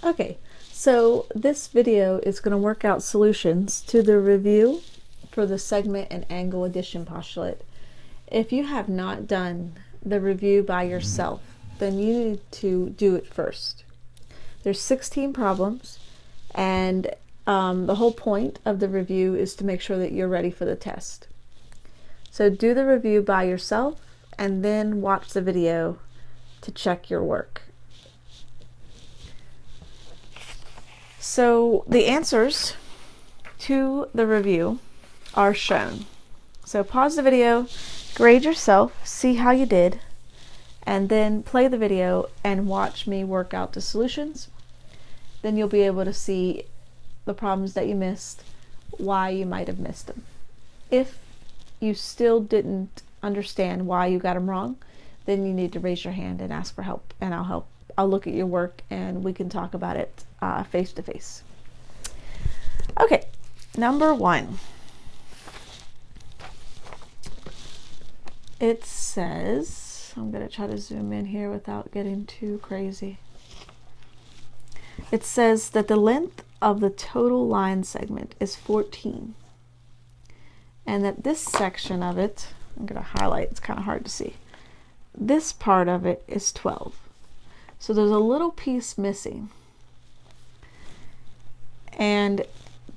Okay, so this video is going to work out solutions to the review for the segment and angle addition postulate. If you have not done the review by yourself, then you need to do it first. There's 16 problems, and the whole point of the review is to make sure that you're ready for the test. So do the review by yourself and then watch the video to check your work. So the answers to the review are shown. So pause the video, grade yourself, see how you did, and then play the video and watch me work out the solutions. Then you'll be able to see the problems that you missed, why you might have missed them. If you still didn't understand why you got them wrong, then you need to raise your hand and ask for help, and I'll help. I'll look at your work and we can talk about it face to face. Okay, number 1. It says, I'm going to try to zoom in here without getting too crazy. It says that the length of the total line segment is 14, and that this section of it, I'm going to highlight, it's kind of hard to see, this part of it is 12. So there's a little piece missing, and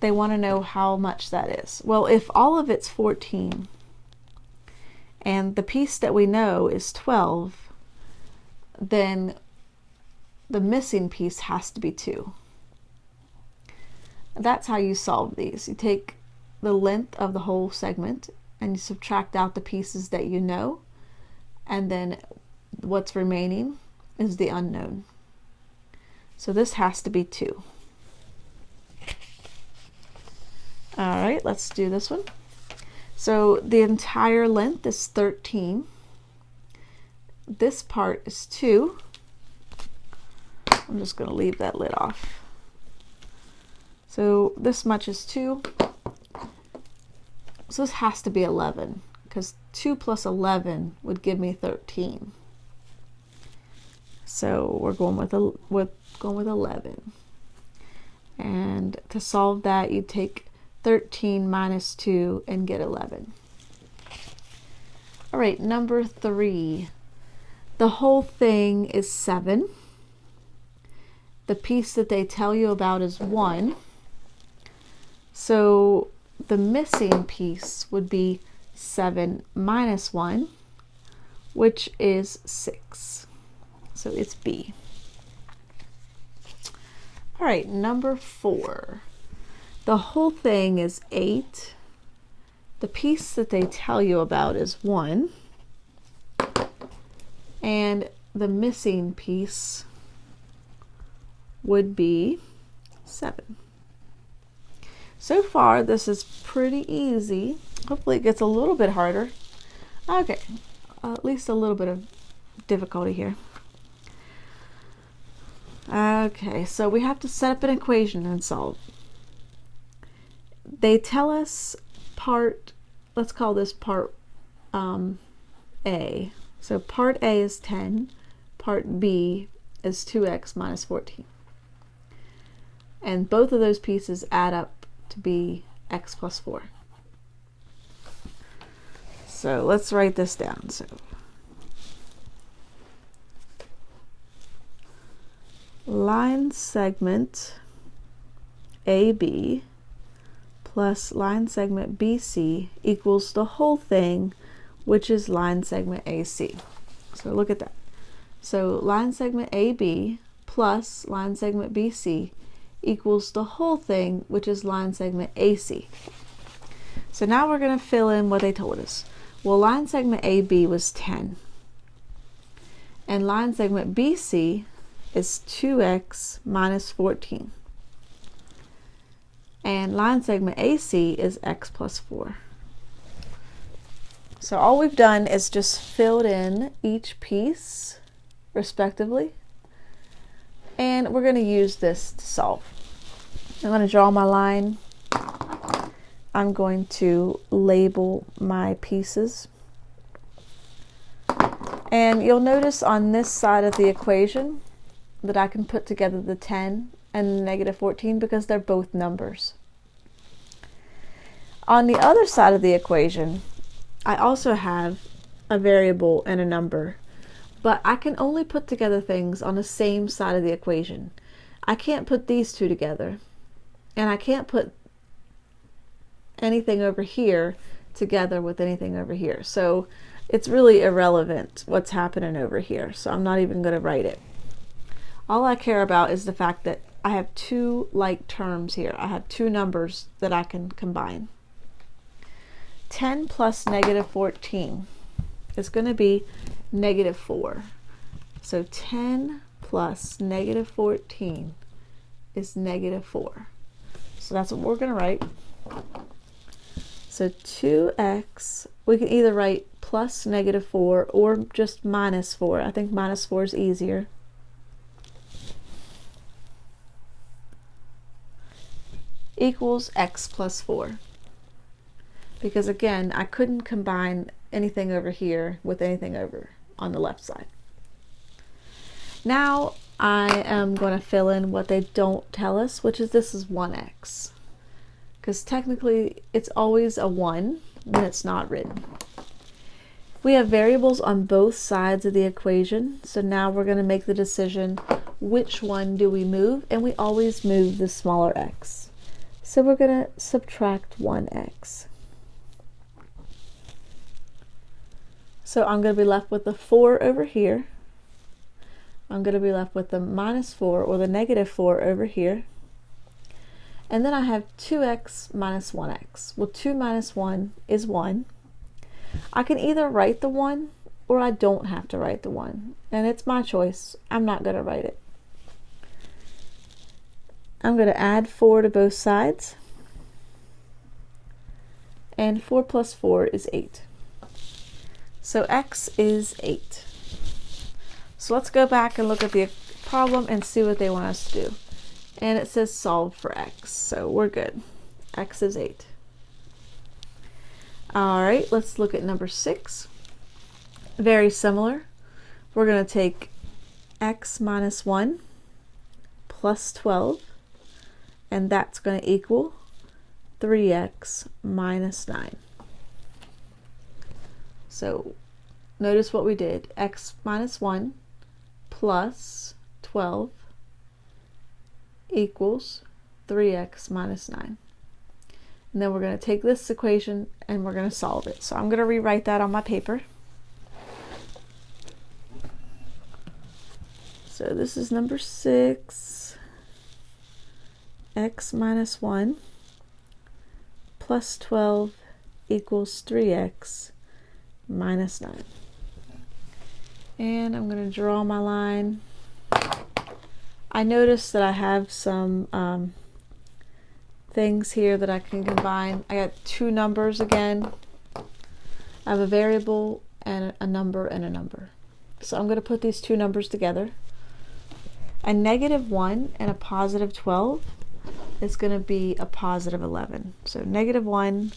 they want to know how much that is. Well, if all of it's 14 and the piece that we know is 12, then the missing piece has to be 2. That's how you solve these. You take the length of the whole segment and you subtract out the pieces that you know, and then what's remaining is the unknown. So this has to be 2. All right, let's do this one. So the entire length is 13. This part is 2. I'm just going to leave that lid off. So this much is 2. So this has to be 11, because 2 plus 11 would give me 13. So we're going with 11. And to solve that, you take 13 minus 2 and get 11. All right, number 3. The whole thing is 7. The piece that they tell you about is 1. So the missing piece would be 7 minus 1, which is 6. So it's B. All right, number 4. The whole thing is 8. The piece that they tell you about is 1. And the missing piece would be 7. So far, this is pretty easy. Hopefully it gets a little bit harder. Okay, at least a little bit of difficulty here. Okay, so we have to set up an equation and solve. They tell us part, let's call this part A. So part A is 10, part B is 2x minus 14. And both of those pieces add up to be x plus 4. So let's write this down. So line segment AB plus line segment BC equals the whole thing, which is line segment AC. So look at that. So line segment AB plus line segment BC equals the whole thing, which is line segment AC. So now we're going to fill in what they told us. Well, line segment AB was 10, and line segment BC is 2x minus 14, and line segment AC is x plus 4. So all we've done is just filled in each piece respectively, and we're going to use this to solve. I'm going to draw my line. I'm going to label my pieces. And you'll notice on this side of the equation, that I can put together the 10 and the negative 14 because they're both numbers. On the other side of the equation, I also have a variable and a number, but I can only put together things on the same side of the equation. I can't put these two together, and I can't put anything over here together with anything over here. So it's really irrelevant what's happening over here, so I'm not even going to write it. All I care about is the fact that I have two like terms here. I have two numbers that I can combine. 10 plus negative 14 is going to be negative 4. So 10 plus negative 14 is negative 4. So that's what we're going to write. So 2x, we can either write plus negative 4 or just minus 4. I think minus 4 is easier. Equals x plus 4. Because again, I couldn't combine anything over here with anything over on the left side. Now I am going to fill in what they don't tell us, which is this is 1x. Because technically it's always a 1 when it's not written. We have variables on both sides of the equation, so now we're going to make the decision which one do we move, and we always move the smaller x. So we're going to subtract 1x. So I'm going to be left with the 4 over here. I'm going to be left with the minus 4 or the negative 4 over here. And then I have 2x minus 1x. Well, 2 minus 1 is 1. I can either write the 1 or I don't have to write the 1. And it's my choice. I'm not going to write it. I'm going to add 4 to both sides. And 4 plus 4 is 8. So x is 8. So let's go back and look at the problem and see what they want us to do. And it says solve for x, so we're good. X is 8. All right, let's look at number 6. Very similar. We're going to take x minus 1 plus 12, and that's going to equal 3x minus 9. So notice what we did. X minus 1 plus 12 equals 3x minus 9. And then we're going to take this equation and we're going to solve it. So I'm going to rewrite that on my paper. So this is number 6. X minus 1 plus 12 equals 3x minus 9. And I'm going to draw my line. I noticed that I have some things here that I can combine. I got two numbers again. I have a variable and a number and a number. So I'm going to put these two numbers together. A negative 1 and a positive 12 is going to be a positive 11. So negative 1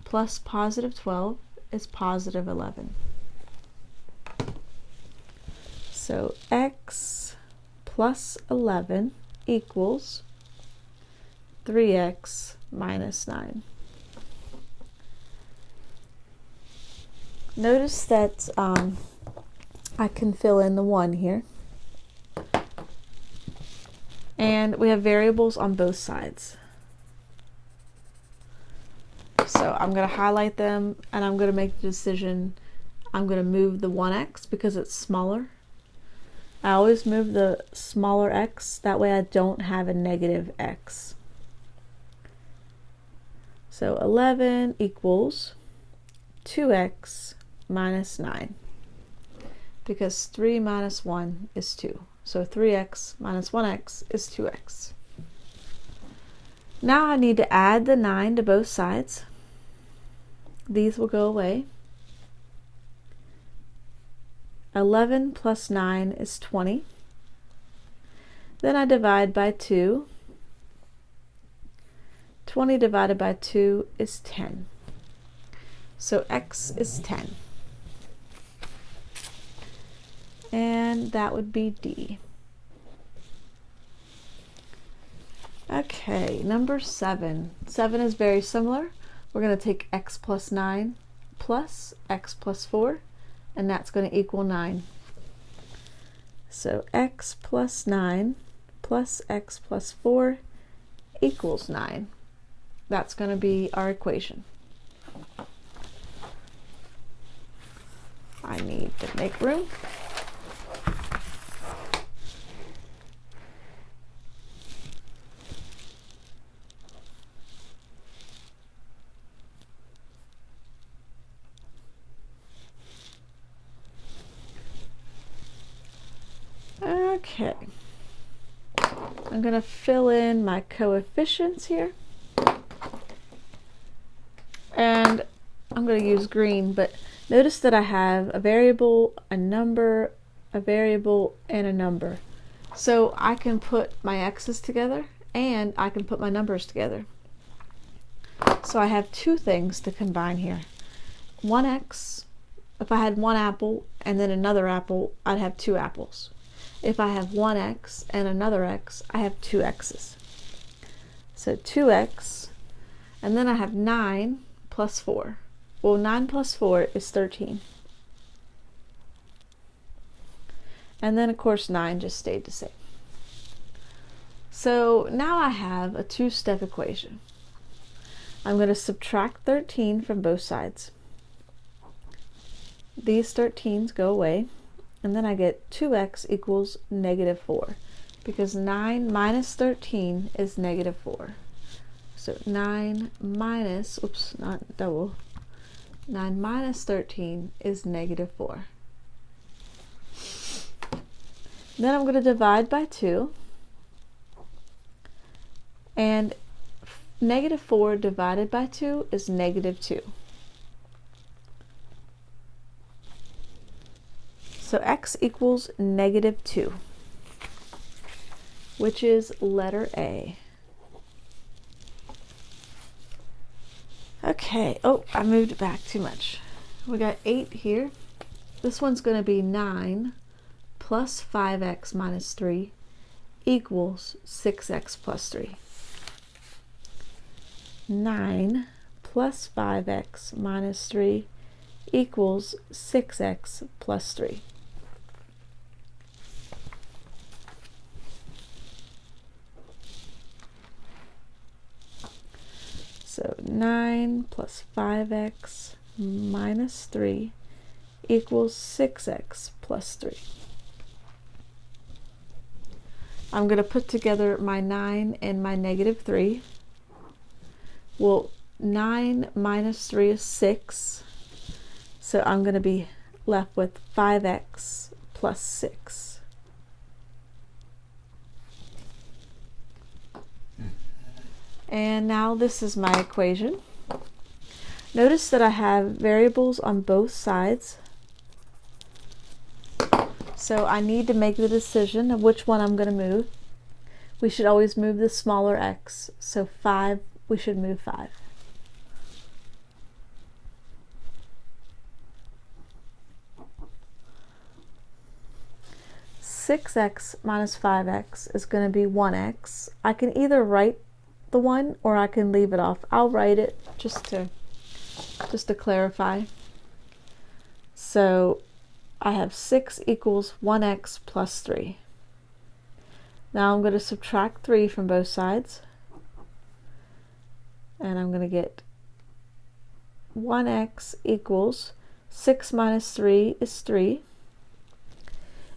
plus positive 12 is positive 11. So x plus 11 equals 3x minus 9. Notice that I can fill in the 1 here. And we have variables on both sides. So I'm going to highlight them and I'm going to make the decision. I'm going to move the 1x because it's smaller. I always move the smaller x, that way I don't have a negative x. So 11 equals 2x minus 9, because 3 minus 1 is 2. So 3x minus 1x is 2x. Now I need to add the 9 to both sides. These will go away. 11 plus 9 is 20. Then I divide by 2. 20 divided by 2 is 10. So x is 10. And that would be D. Okay, number 7. 7 is very similar. We're going to take x plus 9 plus x plus 4, and that's going to equal 9. So x plus 9 plus x plus 4 equals 9. That's going to be our equation. I need to make room. Okay, I'm going to fill in my coefficients here, and I'm going to use green, but notice that I have a variable, a number, a variable, and a number. So I can put my x's together and I can put my numbers together. So I have two things to combine here. One x, if I had one apple and then another apple, I'd have two apples. If I have one x and another x, I have two x's. So 2x, and then I have 9 plus 4. Well, 9 plus 4 is 13. And then, of course, 9 just stayed the same. So now I have a two-step equation. I'm going to subtract 13 from both sides. These 13s go away. And then I get 2x equals negative 4, because 9 minus 13 is negative 4. So 9 minus, oops, not double, 9 minus 13 is negative 4. Then I'm going to divide by 2, and negative 4 divided by 2 is negative 2. So x equals negative 2, which is letter A. Okay, oh, I moved it back too much. We got 8 here. This one's going to be 9 plus 5x minus 3 equals 6x plus 3. 9 plus 5x minus 3 equals 6x plus 3. So 9 plus 5x minus 3 equals 6x plus 3. I'm going to put together my 9 and my negative 3. Well, 9 minus 3 is 6. So I'm going to be left with 5x plus 6. And now this is my equation. Notice that I have variables on both sides. So I need to make the decision of which one I'm going to move. We should always move the smaller x. So 5, we should move 5. Six x minus 5x is going to be 1x. I can either write the 1 or I can leave it off. I'll write it just to clarify. So I have 6 equals 1x plus 3. Now I'm going to subtract 3 from both sides, and I'm going to get 1x equals 6 minus 3 is 3.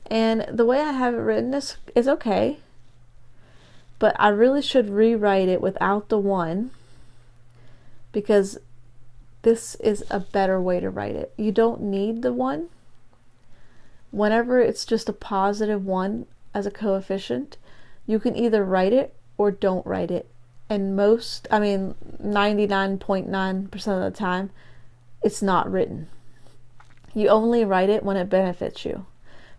And the way I have it written is okay, but I really should rewrite it without the 1, because this is a better way to write it. You don't need the 1. Whenever it's just a positive 1 as a coefficient, you can either write it or don't write it. And 99.9% of the time, it's not written. You only write it when it benefits you.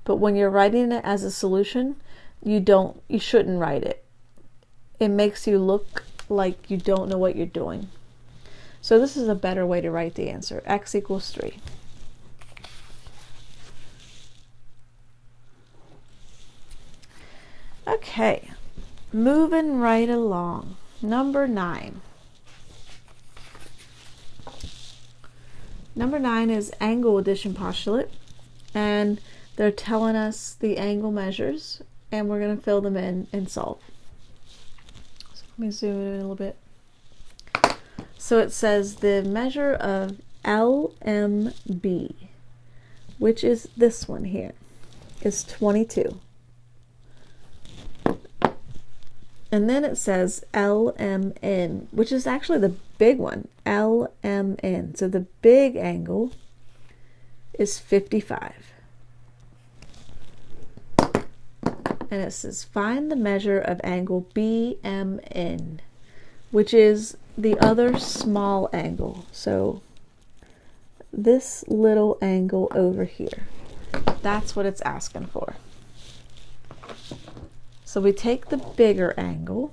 But when you're writing it as a solution, you shouldn't write it. It makes you look like you don't know what you're doing. So this is a better way to write the answer. X equals 3. Okay, moving right along. Number 9. Number 9 is angle addition postulate, and they're telling us the angle measures, and we're going to fill them in and solve. So let me zoom in a little bit. So it says the measure of LMB, which is this one here, is 22. And then it says LMN, which is actually the big one, LMN. So the big angle is 55. And it says find the measure of angle BMN, which is the other small angle. So this little angle over here, that's what it's asking for. So we take the bigger angle,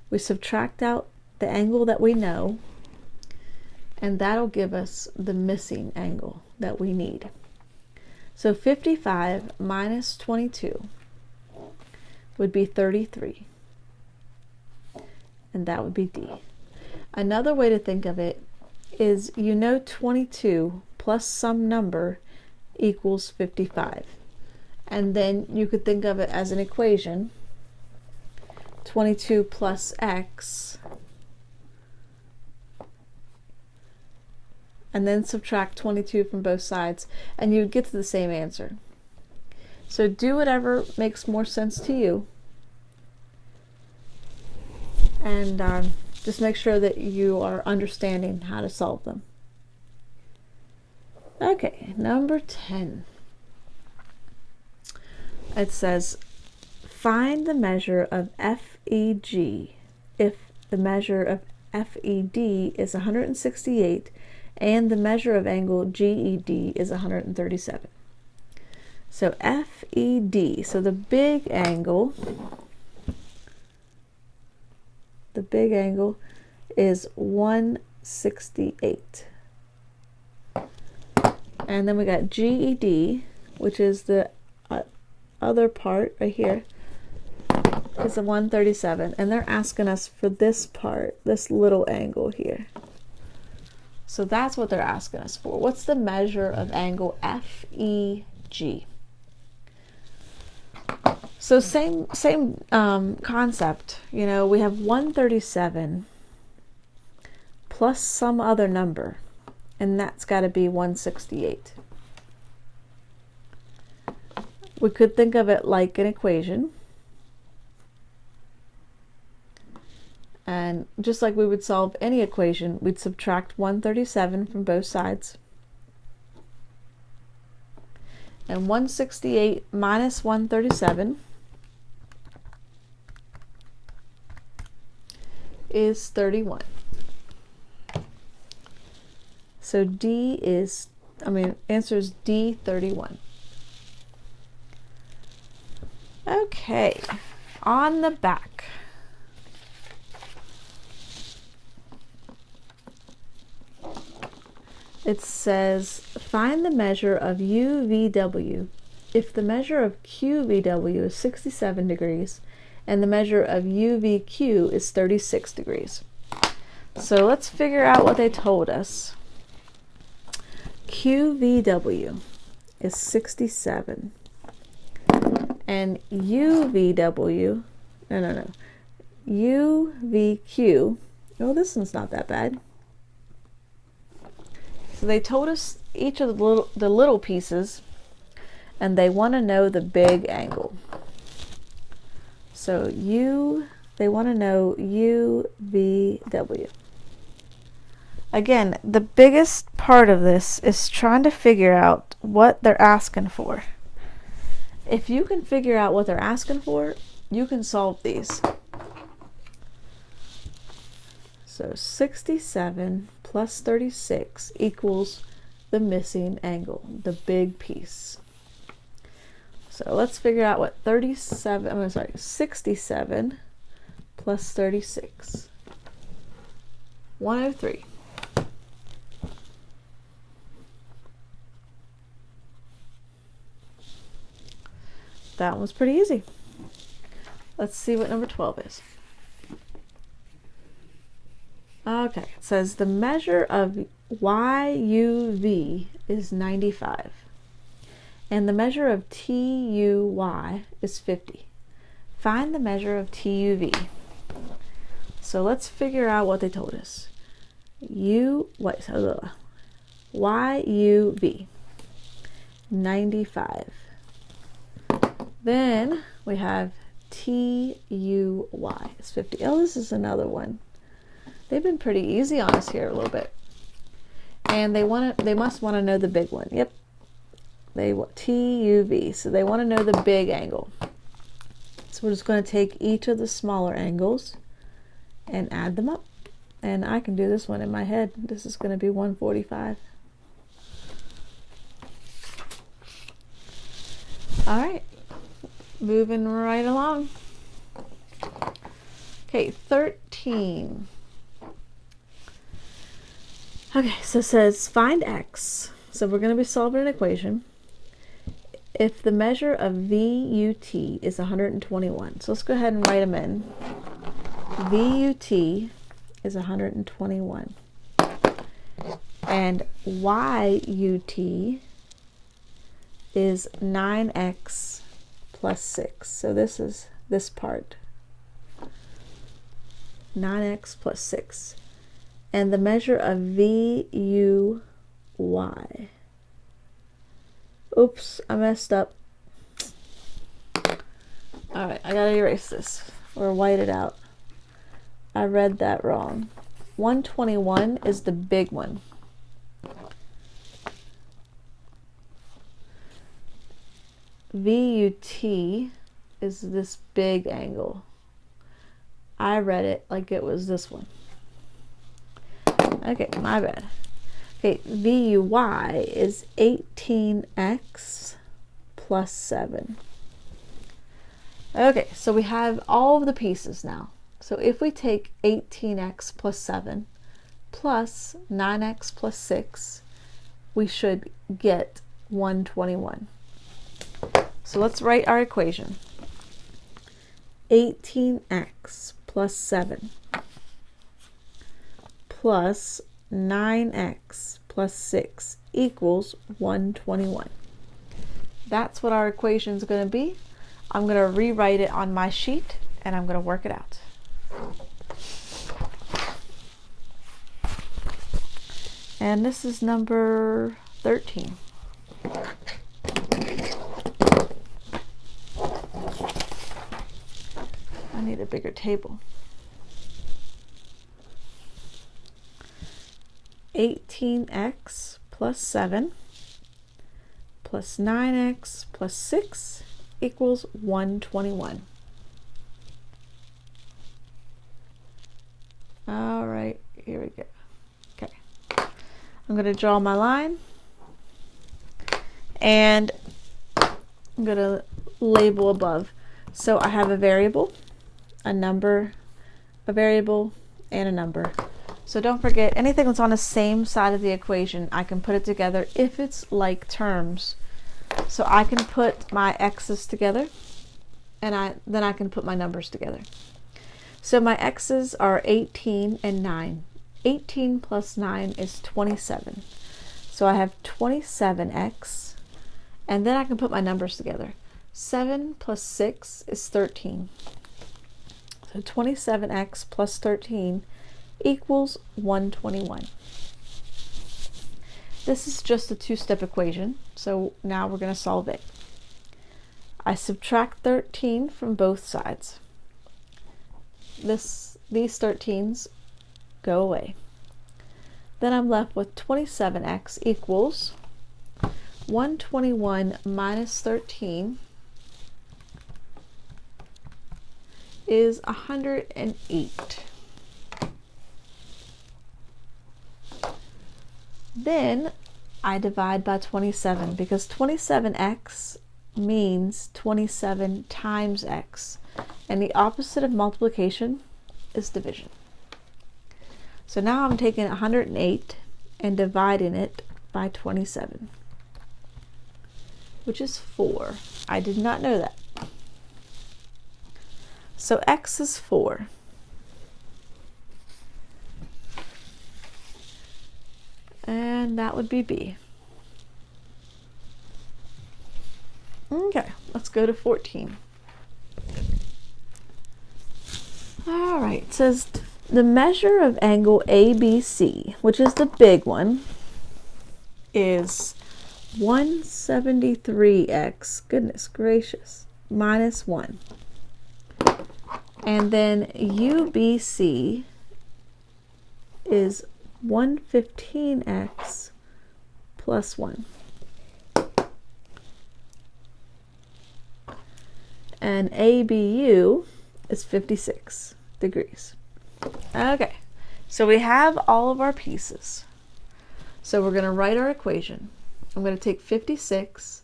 we subtract out the angle that we know, and that'll give us the missing angle that we need. So 55 minus 22 would be 33, and that would be D. Another way to think of it is, 22 plus some number equals 55. And then you could think of it as an equation, 22 plus x, and then subtract 22 from both sides, and you'd get to the same answer. So do whatever makes more sense to you, and just make sure that you are understanding how to solve them. Okay, number 10. It says, find the measure of FEG if the measure of FED is 168 and the measure of angle GED is 137. So FED, so the big angle is 168. And then we got GED, which is the other part right here, is a 137, and they're asking us for this part, this little angle here. So that's what they're asking us for. What's the measure of angle FEG? So same concept. We have 137 plus some other number, and that's got to be 168. We could think of it like an equation, and just like we would solve any equation, we'd subtract 137 from both sides, and 168 minus 137 is 31. So answer is D, 31. Okay, on the back, it says find the measure of UVW if the measure of QVW is 67 degrees and the measure of UVQ is 36 degrees. So let's figure out what they told us. QVW is 67. And UVW, UVQ, oh, this one's not that bad. So they told us each of the little pieces, and they want to know the big angle. So they want to know UVW. Again, the biggest part of this is trying to figure out what they're asking for. If you can figure out what they're asking for, you can solve these. So 67 plus 36 equals the missing angle, the big piece. So let's figure out what 67 plus 36. 103. That was pretty easy. let's see what number 12 is. Okay, it says the measure of YUV is 95 and the measure of TUY is 50. Find the measure of TUV. So let's figure out what they told us. YUV 95. Then we have TUY is 50. Oh, this is another one. They've been pretty easy on us here a little bit. And they must want to know the big one. Yep. They want TUV. So they want to know the big angle. So we're just going to take each of the smaller angles and add them up. And I can do this one in my head. This is going to be 145. All right. Moving right along. Okay, 13. Okay, so it says find x. So we're going to be solving an equation. If the measure of VUT is 121. So let's go ahead and write them in. VUT is 121. And YUT is 9x plus 6. So this is this part. 9x plus 6. And the measure of VUY. Oops, I messed up. Alright, I gotta erase this or white it out. I read that wrong. 121 is the big one. VUT is this big angle. I read it like it was this one. Okay, my bad. Okay, VUY is 18x plus 7. Okay, so we have all of the pieces now. So if we take 18x plus 7 plus 9x plus 6, we should get 121. So let's write our equation. 18x plus 7 plus 9x plus 6 equals 121. That's what our equation is going to be. I'm going to rewrite it on my sheet and I'm going to work it out. And this is number 13. I need a bigger table. 18x plus 7 plus 9x plus 6 equals 121. All right, here we go. Okay, I'm going to draw my line and I'm going to label above. So I have a variable, a number, a variable, and a number. So don't forget, anything that's on the same side of the equation, I can put it together if it's like terms. So I can put my x's together, and then I can put my numbers together. So my x's are 18 and 9. 18 plus 9 is 27. So I have 27x, and then I can put my numbers together. 7 plus 6 is 13. So 27x plus 13 equals 121. This is just a two-step equation, so now we're going to solve it. I subtract 13 from both sides. These 13s go away. Then I'm left with 27x equals 121 minus 13 is 108. Then I divide by 27 because 27x means 27 times x, and the opposite of multiplication is division. So now I'm taking 108 and dividing it by 27, which is 4. I did not know that. So x is 4. And that would be B. Okay, let's go to 14. All right, it says the measure of angle ABC, which is the big one, is 173x, goodness gracious, minus 1. And then UBC is 115x plus 1. And ABU is 56 degrees. Okay, so we have all of our pieces. So we're going to write our equation. I'm going to take 56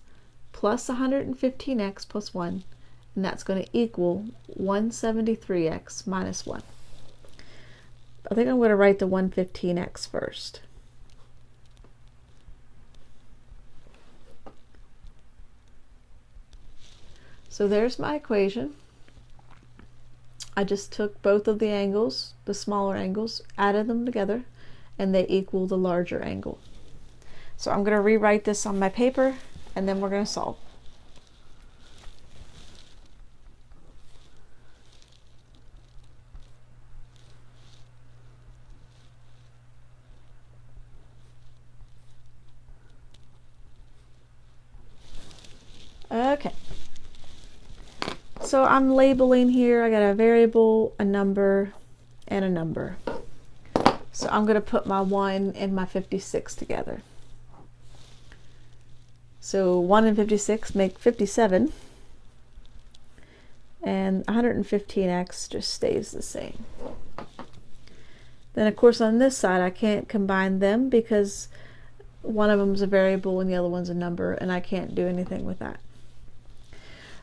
plus 115x plus 1, and that's going to equal 173x minus 1. I think I'm going to write the 115x first. So there's my equation. I just took both of the angles, the smaller angles, added them together, and they equal the larger angle. So I'm going to rewrite this on my paper, and then we're going to solve. Okay. So I'm labeling here. I got a variable, a number, and a number. So I'm going to put my 1 and my 56 together. So 1 and 56 make 57. And 115x just stays the same. Then of course on this side I can't combine them because one of them is a variable and the other one's a number, and I can't do anything with that.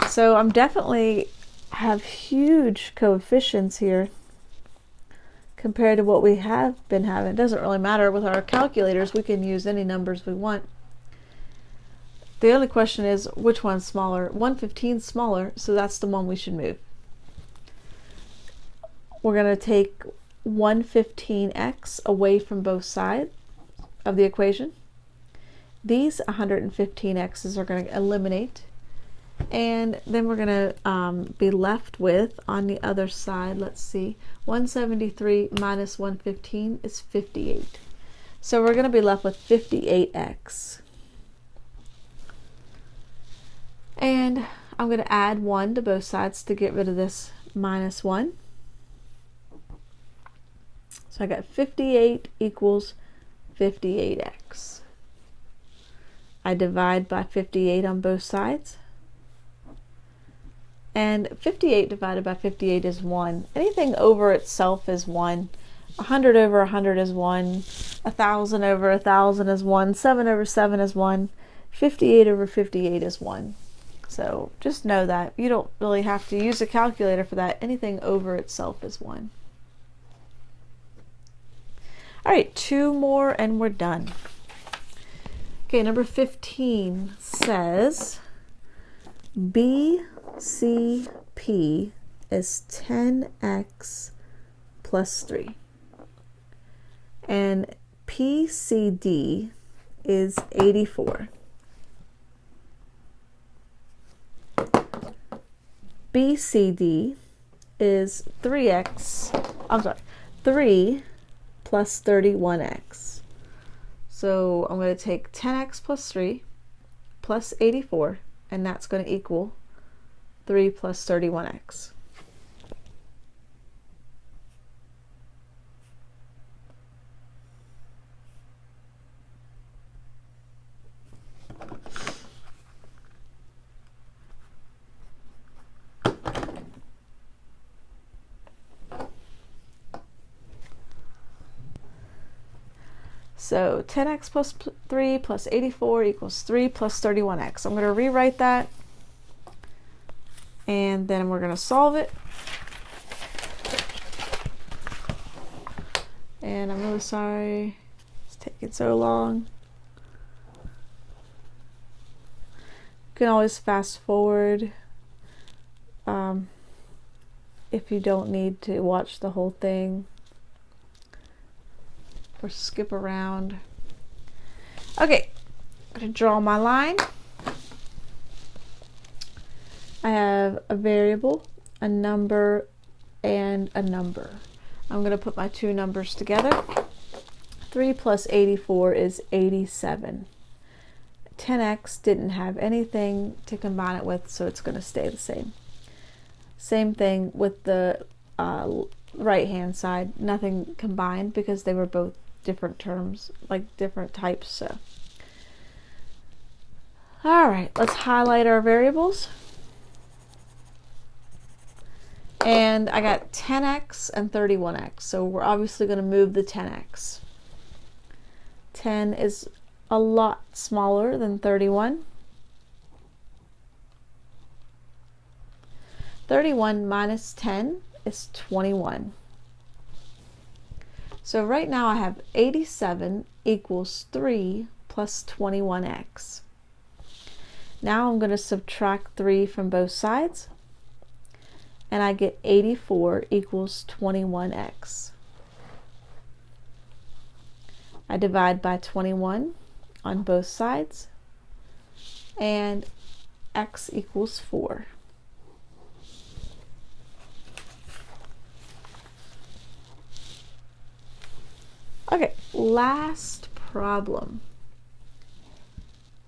So I'm definitely have huge coefficients here compared to what we have been having. It doesn't really matter with our calculators. We can use any numbers we want. The only question is which one's smaller. 115 is smaller, so that's the one we should move. We're going to take 115x away from both sides of the equation. These 115x's are going to eliminate. And then we're going to be left with, on the other side, let's see, 173 minus 115 is 58. So we're going to be left with 58x. And I'm going to add 1 to both sides to get rid of this minus 1. So I got 58 equals 58x. I divide by 58 on both sides. And 58 divided by 58 is 1. Anything over itself is 1. 100 over 100 is 1. 1,000 over 1,000 is 1. 7 over 7 is 1. 58 over 58 is 1. So just know that. You don't really have to use a calculator for that. Anything over itself is 1. All right, 2 more and we're done. Okay, number 15 says BCP is 10x plus 3. And PCD is 84. BCD is 3 plus 31x. So I'm going to take 10x plus 3 plus 84, and that's going to equal 3 plus 31x. So 10x plus 3 plus 84 equals 3 plus 31x. I'm going to rewrite that, and then we're going to solve it. And I'm really sorry it's taking so long. You can always fast forward if you don't need to watch the whole thing or skip around. Okay, I'm going to draw my line. I have a variable, a number, and a number. I'm going to put my two numbers together. 3 plus 84 is 87. 10x didn't have anything to combine it with, so it's going to stay the same. Same thing with the right hand side, nothing combined because they were both different terms, like different types. So all right, let's highlight our variables. And I got 10x and 31x, so we're obviously going to move the 10x. 10 is a lot smaller than 31. 31 minus 10 is 21. So right now I have 87 equals 3 plus 21x. Now I'm going to subtract 3 from both sides, and I get 84 equals 21x. I divide by 21 on both sides, and x equals 4. Okay, last problem.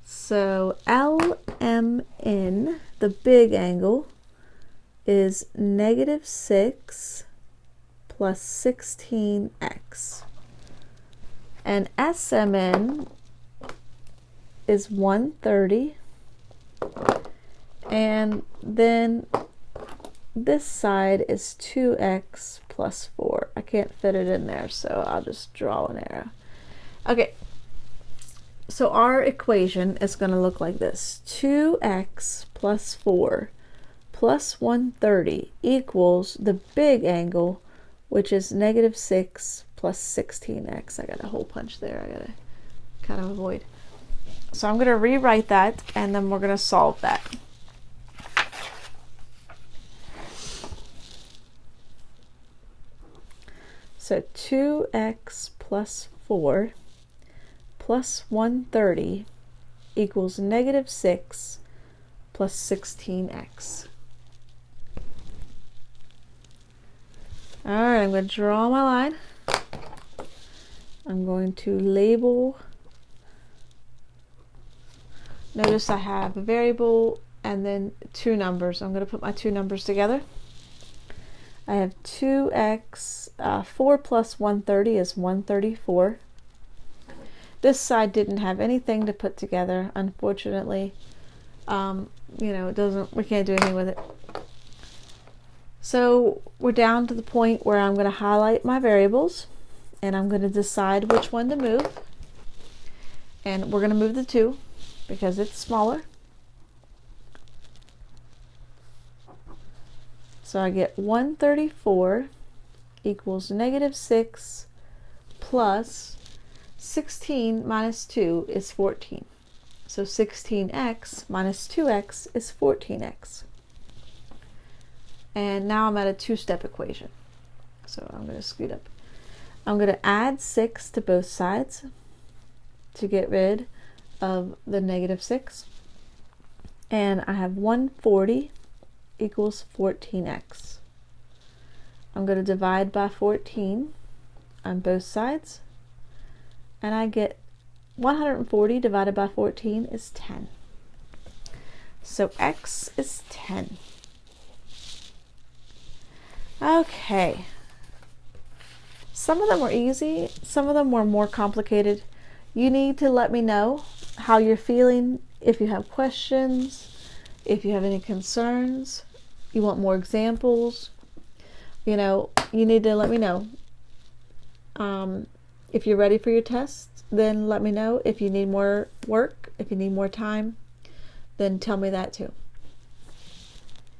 So LMN, the big angle, is -6 plus 16x. And SMN is 130. And then this side is 2x plus 4. I can't fit it in there, so I'll just draw an arrow. Okay, so our equation is going to look like this. 2x plus 4 plus 130 equals the big angle, which is -6 plus 16x. I got a hole punch there. I got to kind of avoid. So I'm going to rewrite that, and then we're going to solve that. So 2x plus 4 plus 130 equals -6 plus 16x. All right, I'm going to draw my line. I'm going to label. Notice I have a variable and then two numbers. I'm going to put my two numbers together. I have 2x, 4 plus 130 is 134. This side didn't have anything to put together, unfortunately. You know, we can't do anything with it. So we're down to the point where I'm going to highlight my variables, and I'm going to decide which one to move. And we're going to move the 2 because it's smaller. So I get 134 equals -6 plus 16 minus 2 is 14. So 16x minus 2x is 14x. And now I'm at a two-step equation. So I'm going to scoot up. I'm going to add 6 to both sides to get rid of the -6. And I have 140 equals 14x. I'm going to divide by 14 on both sides, and I get 140 divided by 14 is 10. So x is 10. Okay. Some of them were easy, some of them were more complicated. You need to let me know how you're feeling, if you have questions, if you have any concerns, you want more examples, you know, you need to let me know. If you're ready for your test, then let me know. If you need more work, if you need more time, then tell me that too.